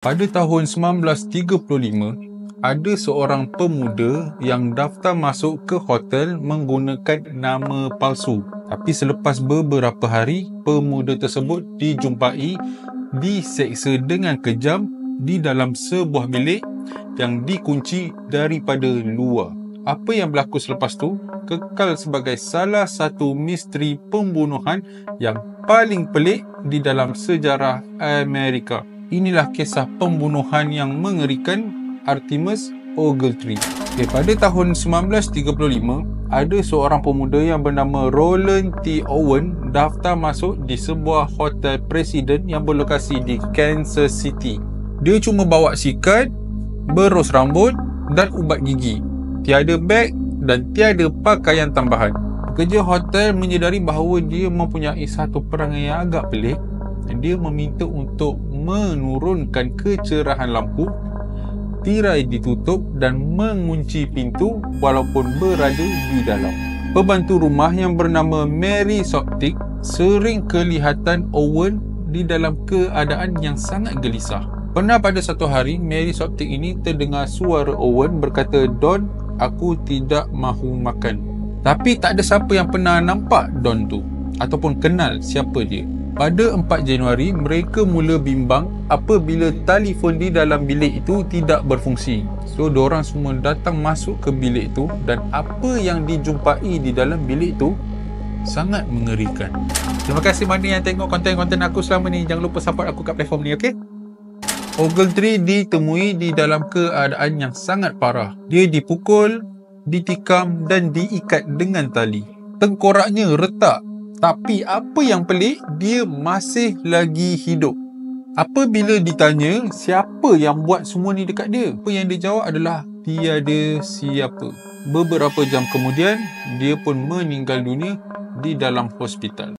Pada tahun 1935, ada seorang pemuda yang daftar masuk ke hotel menggunakan nama palsu. Tapi selepas beberapa hari, pemuda tersebut dijumpai diseksa dengan kejam di dalam sebuah bilik yang dikunci daripada luar. Apa yang berlaku selepas tu kekal sebagai salah satu misteri pembunuhan yang paling pelik di dalam sejarah Amerika. Inilah kisah pembunuhan yang mengerikan Artemus Ogletree. Pada tahun 1935, ada seorang pemuda yang bernama Roland T. Owen daftar masuk di sebuah hotel presiden yang berlokasi di Kansas City. Dia cuma bawa sikat, berus rambut dan ubat gigi. Tiada beg dan tiada pakaian tambahan. Pekerja hotel menyedari bahawa dia mempunyai satu perangai yang agak pelik. Dia meminta untuk menurunkan kecerahan lampu, tirai ditutup dan mengunci pintu walaupun berada di dalam. Pembantu rumah yang bernama Mary Soptic sering kelihatan Owen di dalam keadaan yang sangat gelisah. Pernah pada satu hari, Mary Soptic ini terdengar suara Owen berkata, "Don, aku tidak mahu makan." Tapi tak ada siapa yang pernah nampak Don tu ataupun kenal siapa dia. Pada 4 Januari, mereka mula bimbang apabila telefon di dalam bilik itu tidak berfungsi. So, diorang semua datang masuk ke bilik itu dan apa yang dijumpai di dalam bilik itu sangat mengerikan. Terima kasih mana yang tengok konten-konten aku selama ni. Jangan lupa support aku kat platform ni, okey? Ogletree ditemui di dalam keadaan yang sangat parah. Dia dipukul, ditikam dan diikat dengan tali. Tengkoraknya retak. Tapi apa yang pelik, dia masih lagi hidup. Apabila ditanya siapa yang buat semua ni dekat dia, apa yang dia jawab adalah tiada siapa. Beberapa jam kemudian, dia pun meninggal dunia di dalam hospital.